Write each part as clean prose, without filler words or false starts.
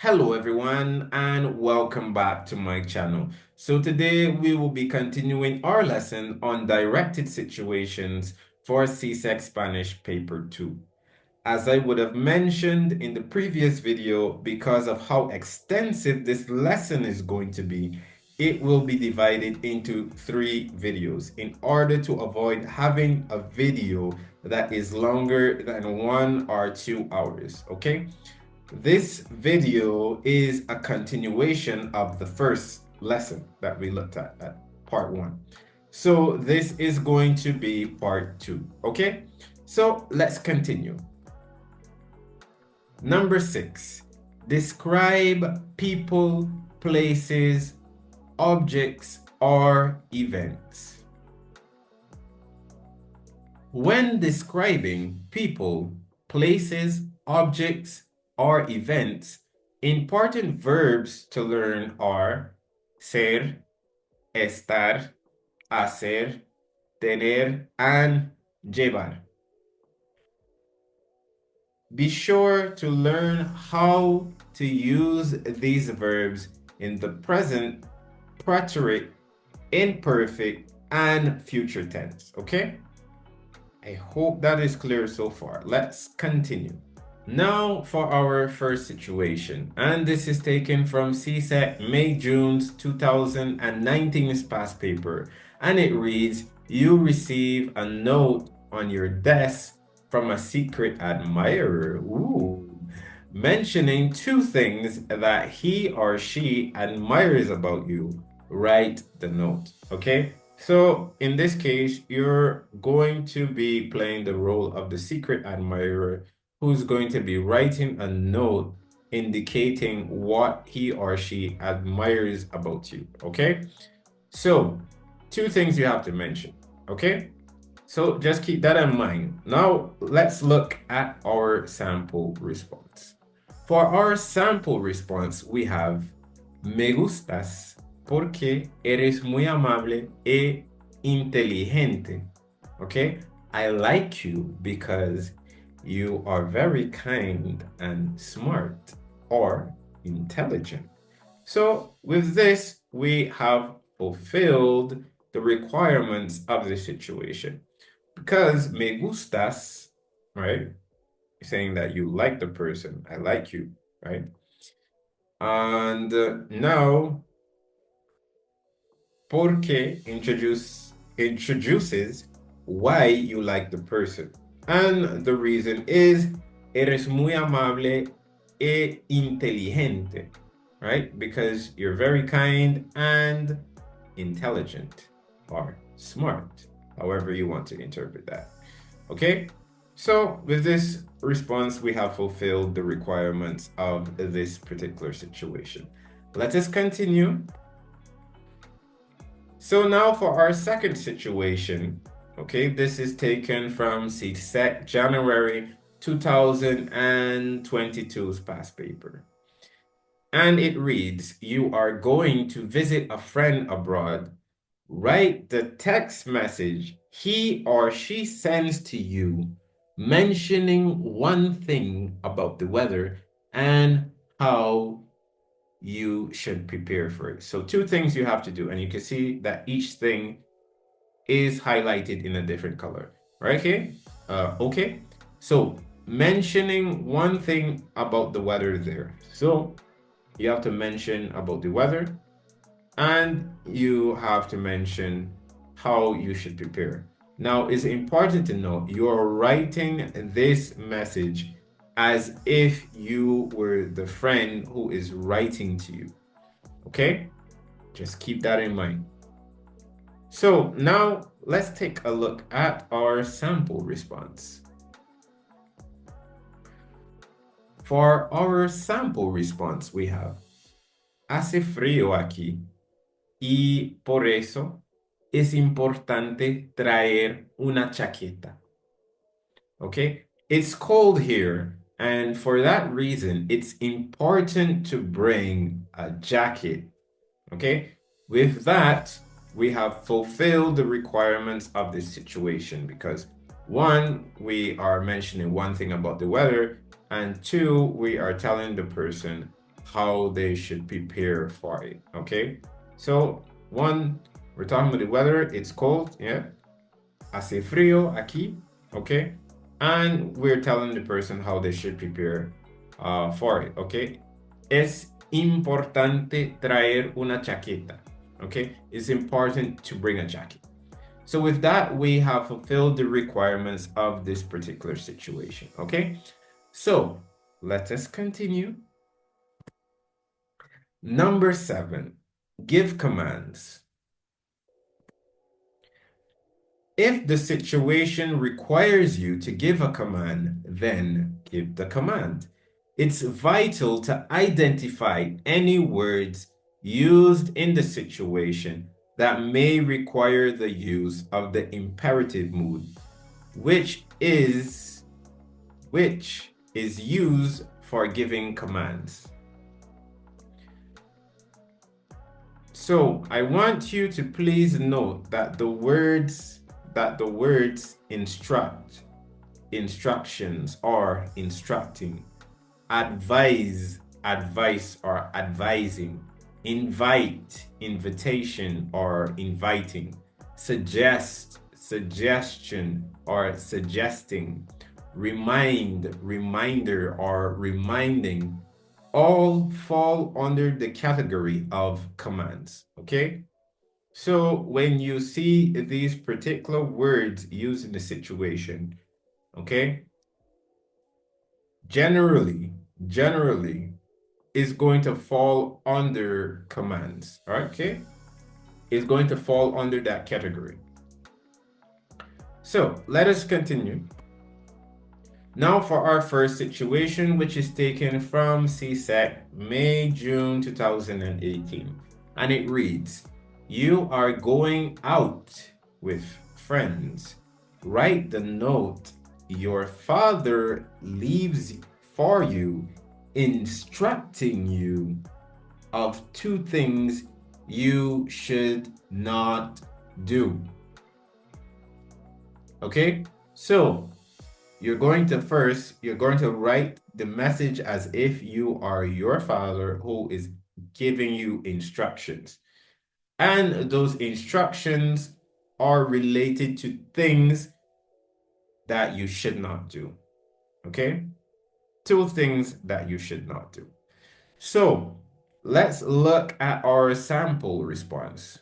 Hello everyone and welcome back to my channel. So today we will be continuing our lesson on directed situations for CSEC Spanish Paper 2. As I would have mentioned in the previous video, because of how extensive this lesson is going to be, it will be divided into 3 videos in order to avoid having a video that is longer than 1 or 2 hours, okay? This video is a continuation of the first lesson that we looked at part 1. So this is going to be part 2, okay? So let's continue. Number 6, describe people, places, objects, or events. When describing people, places, objects, or events, important verbs to learn are ser, estar, hacer, tener, and llevar. Be sure to learn how to use these verbs in the present, preterite, imperfect, and future tense, okay? I hope that is clear so far. Let's continue. Now for our first situation, and this is taken from CSEC May-June's 2019 past paper, and it reads, you receive a note on your desk from a secret admirer, mentioning 2 things that he or she admires about you. Write the note, okay? So in this case, you're going to be playing the role of the secret admirer who's going to be writing a note indicating what he or she admires about you, okay? So 2 things you have to mention, okay? So just keep that in mind. Now let's look at our sample response. For our sample response, we have me gustas porque eres muy amable e inteligente. Okay? I like you because you are very kind and smart or intelligent. So with this, we have fulfilled the requirements of the situation. Because me gustas, right? Saying that you like the person, I like you, right? And now, porque introduces why you like the person. And the reason is, eres muy amable e inteligente, right? Because you're very kind and intelligent or smart, however you want to interpret that. Okay? So with this response, we have fulfilled the requirements of this particular situation. Let us continue. So now for our second situation, okay, this is taken from CSEC January 2022's past paper. And it reads, you are going to visit a friend abroad. Write the text message he or she sends to you, mentioning 1 thing about the weather and how you should prepare for it. So 2 things you have to do, and you can see that each thing is highlighted in a different color, right here? Okay, so mentioning 1 thing about the weather there. So you have to mention about the weather, and you have to mention how you should prepare. Now, it's important to know you're writing this message as if you were the friend who is writing to you. Okay? Just keep that in mind. So now let's take a look at our sample response. For our sample response, we have, hace frío aquí y por eso es importante traer una chaqueta. Okay? It's cold here, and for that reason, it's important to bring a jacket. Okay? With that, we have fulfilled the requirements of this situation because 1, we are mentioning 1 thing about the weather, and 2, we are telling the person how they should prepare for it. Okay, so one, we're talking about the weather. It's cold, yeah, hace frío aquí, okay, and we're telling the person how they should prepare for it. Okay, es importante traer una chaqueta. Okay, it's important to bring a jacket. So with that, we have fulfilled the requirements of this particular situation. Okay, so let us continue. Number 7, give commands. If the situation requires you to give a command, then give the command. It's vital to identify any words used in the situation that may require the use of the imperative mood, which is used for giving commands. So I want you to please note that the words instruct, instructions, or instructing, advise, advice, or advising, invite, invitation, or inviting, suggest, suggestion, or suggesting, remind, reminder, or reminding, all fall under the category of commands. Okay, so when you see these particular words used in the situation, okay, generally is going to fall under commands. Okay, is going to fall under that category. So let us continue. Now for our first situation, which is taken from CSEC May-June 2018. And it reads, you are going out with friends. Write the note your father leaves for you, instructing you of 2 things you should not do. Okay, so you're going to write the message as if you are your father who is giving you instructions. And those instructions are related to things that you should not do. Okay? 2 things that you should not do. So let's look at our sample response.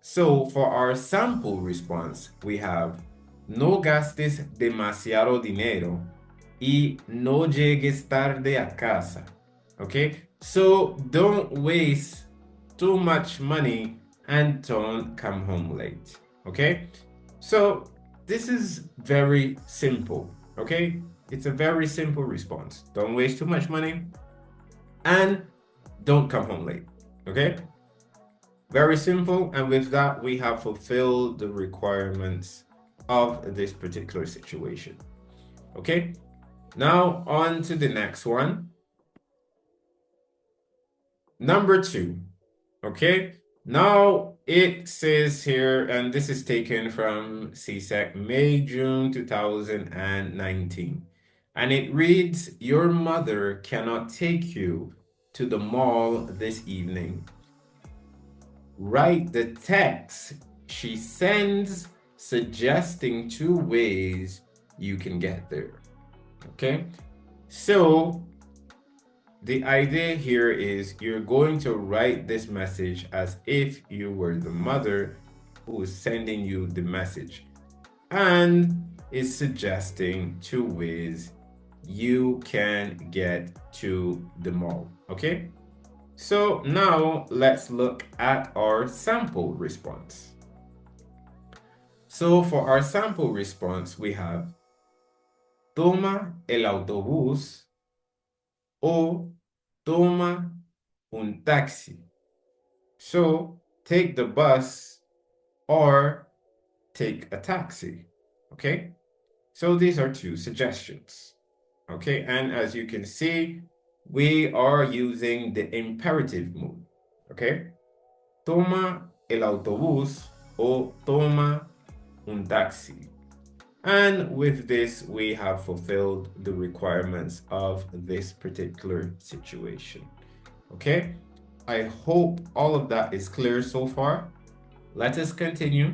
So for our sample response, we have no gastes demasiado dinero y no llegues tarde a casa. Okay? So don't waste too much money and don't come home late. Okay? So this is very simple. Okay? It's a very simple response. Don't waste too much money and don't come home late. Okay? Very simple, and with that, we have fulfilled the requirements of this particular situation. Okay, now on to the next one. Number 2. Okay, now it says here, and this is taken from CSEC May-June 2019, and it reads, your mother cannot take you to the mall this evening. Write the text she sends suggesting 2 ways you can get there. Okay, so the idea here is you're going to write this message as if you were the mother who is sending you the message and is suggesting 2 ways you can get to the mall. Okay, so now let's look at our sample response. So for our sample response, we have toma el autobús o toma un taxi. So take the bus or take a taxi. Okay, so these are 2 suggestions. Okay, and as you can see, we are using the imperative mood. Okay, toma el autobús o toma un taxi. And with this, we have fulfilled the requirements of this particular situation. Okay? I hope all of that is clear so far. Let us continue.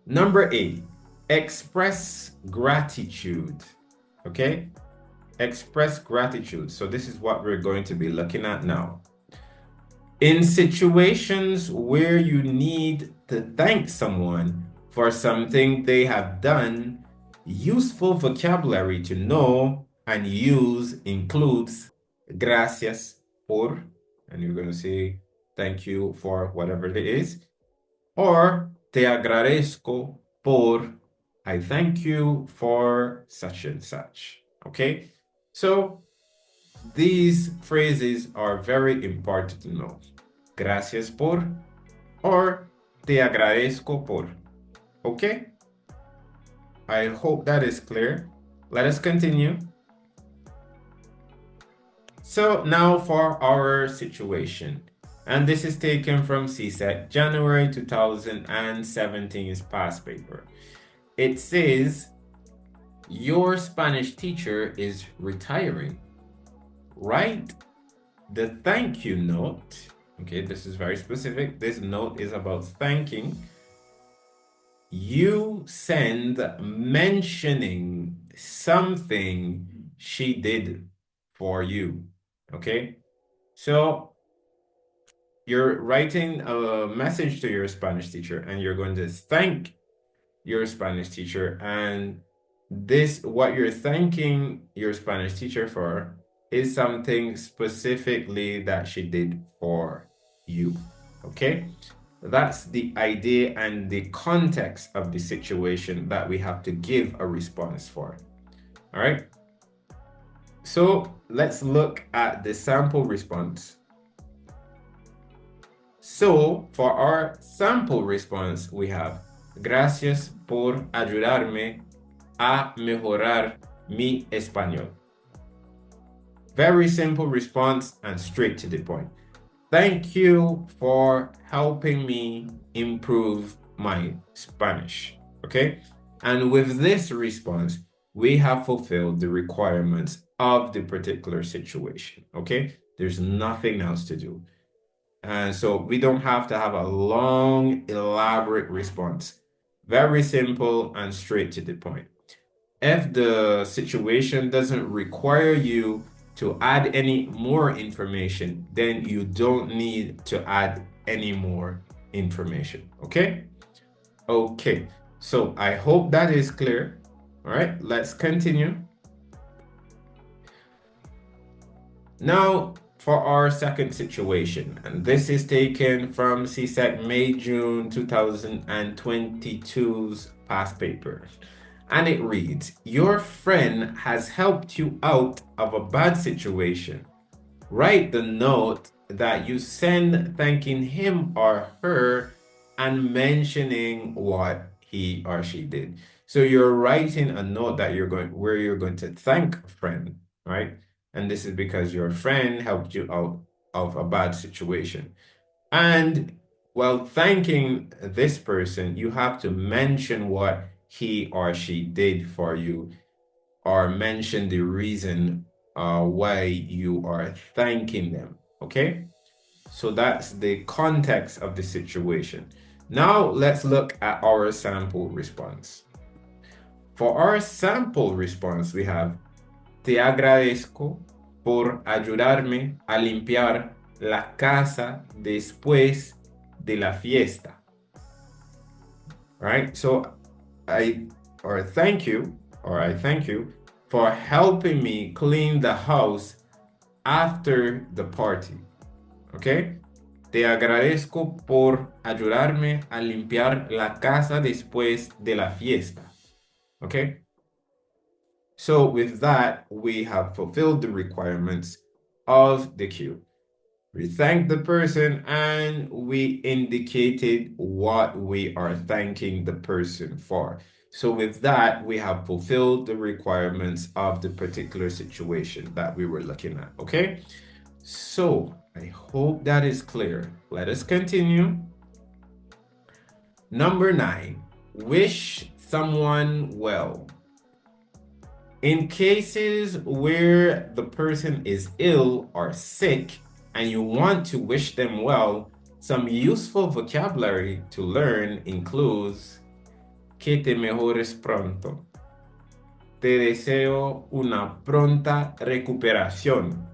Number 8, express gratitude. Okay? Express gratitude. So this is what we're going to be looking at now. In situations where you need to thank someone for something they have done, useful vocabulary to know and use includes gracias por, and you're going to say thank you for whatever it is, or te agradezco por, I thank you for such and such. Okay? So these phrases are very important to know. Gracias por or te agradezco por. Okay? I hope that is clear. Let us continue. So now for our situation. And this is taken from CSEC January 2017's past paper. It says, your Spanish teacher is retiring. Write the thank you note. Okay, this is very specific. This note is about thanking. You send mentioning something she did for you. Okay, so you're writing a message to your Spanish teacher and you're going to thank your Spanish teacher. And this, what you're thanking your Spanish teacher for, is something specifically that she did for you. Okay? That's the idea and the context of the situation that we have to give a response for. All right? So let's look at the sample response. So for our sample response, we have gracias por ayudarme a mejorar mi español. Very simple response and straight to the point. Thank you for helping me improve my Spanish. Okay? And with this response, we have fulfilled the requirements of the particular situation. Okay? There's nothing else to do. And so we don't have to have a long, elaborate response. Very simple and straight to the point. If the situation doesn't require you to add any more information, then you don't need to add any more information. Okay? Okay. So I hope that is clear. All right, let's continue. Now, for our second situation, and this is taken from CSEC May-June 2022's past paper. And it reads, your friend has helped you out of a bad situation. Write the note that you send thanking him or her and mentioning what he or she did. So you're writing a note that where you're going to thank a friend, right? And this is because your friend helped you out of a bad situation. And while thanking this person, you have to mention what he or she did for you, or mention the reason why you are thanking them. Okay? So that's the context of the situation. Now let's look at our sample response. For our sample response, we have te agradezco por ayudarme a limpiar la casa después de la fiesta. Right? So I thank you for helping me clean the house after the party. Okay? Te agradezco por ayudarme a limpiar la casa después de la fiesta. Okay? So with that, we have fulfilled the requirements of the cue. We thanked the person and we indicated what we are thanking the person for. So with that, we have fulfilled the requirements of the particular situation that we were looking at, okay? So I hope that is clear. Let us continue. Number 9, wish someone well. In cases where the person is ill or sick and you want to wish them well, some useful vocabulary to learn includes que te mejores pronto. Te deseo una pronta recuperación.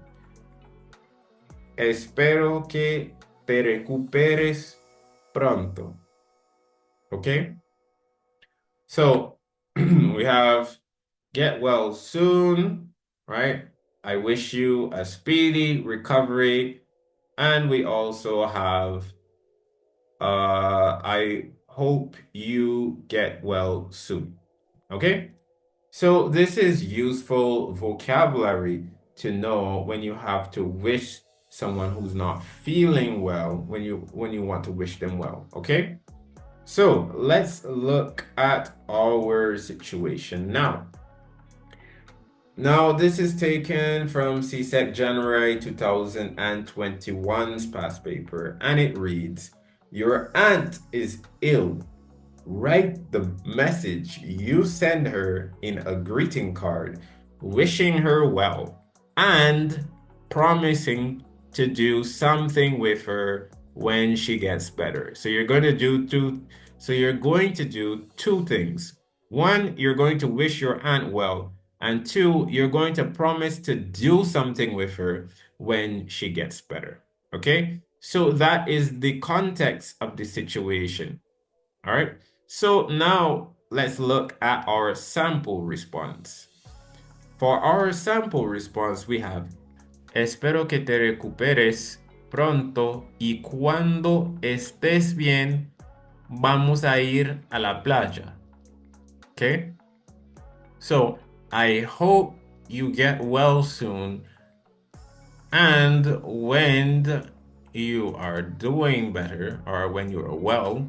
Espero que te recuperes pronto. Okay? So we have get well soon, right? I wish you a speedy recovery. And we also have I hope you get well soon. Okay? So this is useful vocabulary to know when you have to wish someone who's not feeling well when you want to wish them well, okay? So let's look at our situation now. Now, this is taken from CSEC January 2021's past paper, and it reads, your aunt is ill. Write the message you send her in a greeting card, wishing her well and promising to do something with her when she gets better. So you're going to do two things. One, you're going to wish your aunt well, and two, you're going to promise to do something with her when she gets better. Okay? So that is the context of the situation. All right? So now let's look at our sample response. For our sample response, we have espero que te recuperes pronto y cuando estés bien, vamos a ir a la playa. Okay? So I hope you get well soon, and when you are doing better or when you are well,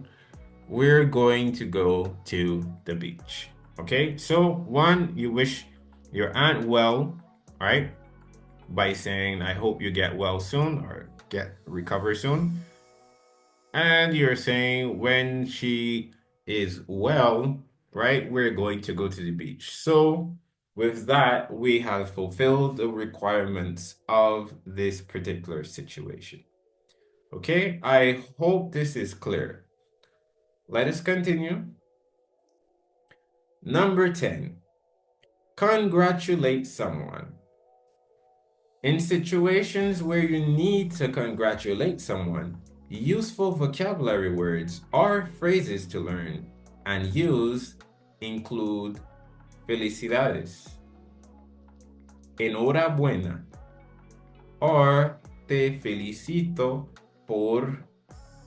we're going to go to the beach. Okay, so one, you wish your aunt well, right? By saying, I hope you get well soon or recover soon. And you're saying when she is well, right, we're going to go to the beach. So with that, we have fulfilled the requirements of this particular situation. Okay, I hope this is clear. Let us continue. Number 10, congratulate someone. In situations where you need to congratulate someone, useful vocabulary words or phrases to learn and use include felicidades, enhorabuena, or te felicito por,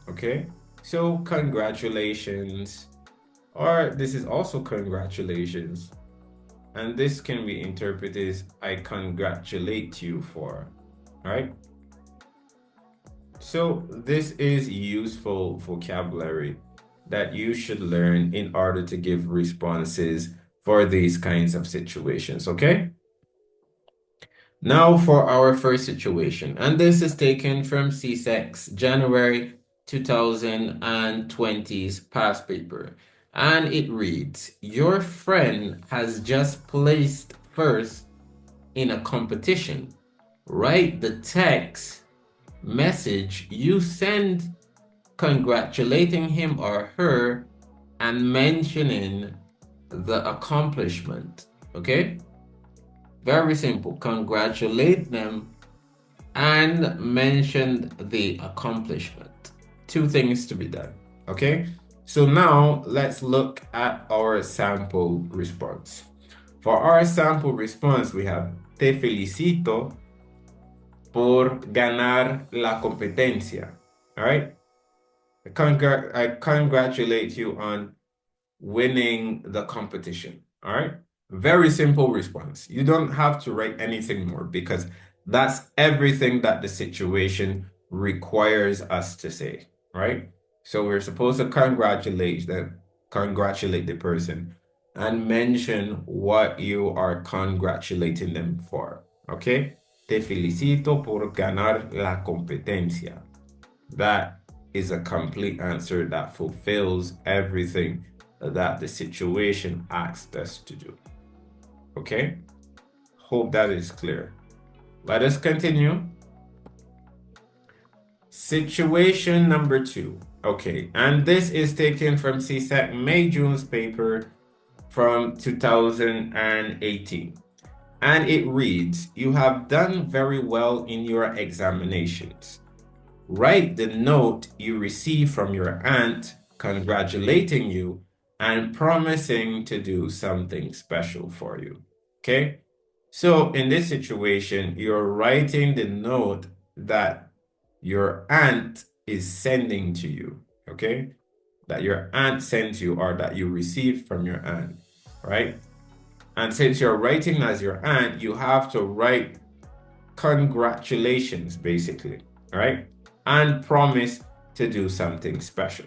okay? So congratulations, or this is also congratulations. And this can be interpreted as I congratulate you for, all right? So this is useful vocabulary that you should learn in order to give responses for these kinds of situations, okay? Now for our first situation, and this is taken from CSEC's January 2020's past paper. And it reads, your friend has just placed first in a competition. Write the text message you send congratulating him or her and mentioning the accomplishment. Okay? Very simple. Congratulate them and mention the accomplishment. Two things to be done. Okay? So now let's look at our sample response. For our sample response, we have te felicito por ganar la competencia. All right? I congratulate you on winning the competition. All right? Very simple response. You don't have to write anything more because that's everything that the situation requires us to say, right? So we're supposed to congratulate the person and mention what you are congratulating them for, okay? Te felicito por ganar la competencia. That is a complete answer that fulfills everything that the situation asked us to do. Okay? Hope that is clear. Let us continue. Situation number 2. Okay, and this is taken from CSEC May-June's paper from 2018. And it reads, you have done very well in your examinations. Write the note you received from your aunt congratulating you and promising to do something special for you. Okay? So in this situation, you're writing the note that your aunt is sending to you. Okay? That your aunt sent you or that you received from your aunt, right? And since you're writing as your aunt, you have to write congratulations, basically, right? And promise to do something special.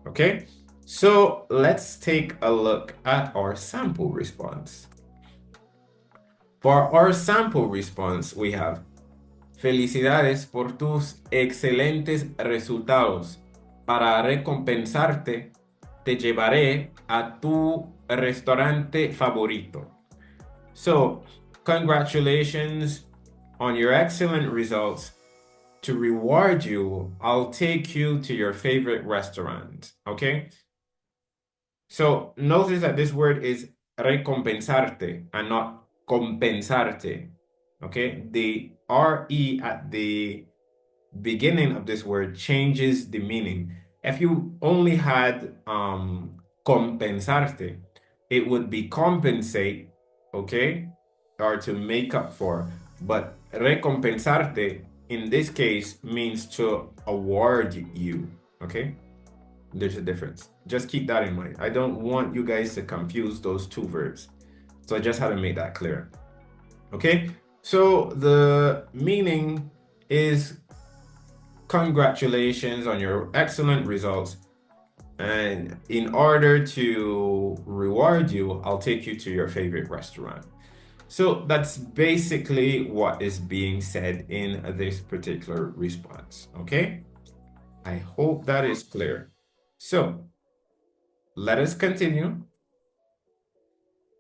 Okay? So let's take a look at our sample response. For our sample response, we have felicidades por tus excelentes resultados. Para recompensarte, te llevaré a tu restaurante favorito. So, congratulations on your excellent results. To reward you, I'll take you to your favorite restaurant. Okay? So, notice that this word is recompensarte and not compensarte. Okay? The RE at the beginning of this word changes the meaning. If you only had compensarte, it would be compensate, okay, or to make up for. But recompensarte in this case means to award you, okay? There's a difference. Just keep that in mind. I don't want you guys to confuse those two verbs. So I just had to make that clear. Okay? So the meaning is congratulations on your excellent results. And in order to reward you, I'll take you to your favorite restaurant. So that's basically what is being said in this particular response. Okay? I hope that is clear. So let us continue.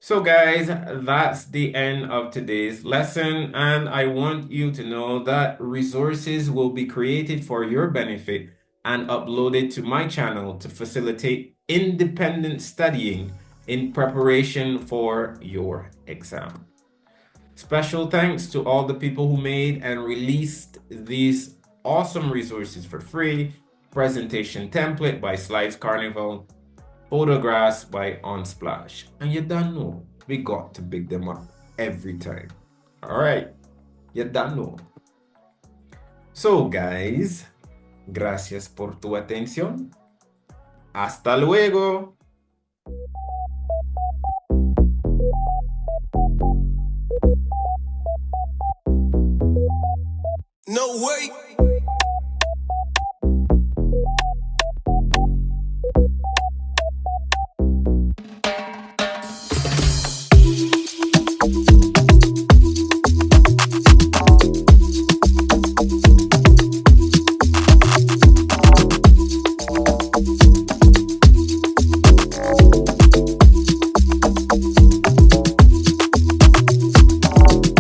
So guys, that's the end of today's lesson, and I want you to know that resources will be created for your benefit and uploaded to my channel to facilitate independent studying in preparation for your exam. Special thanks to all the people who made and released these awesome resources for free. Presentation template by Slides Carnival, photographs by Unsplash. And you don't know, we got to big them up every time. All right, you don't know. So guys, gracias por tu atención. Hasta luego. No way.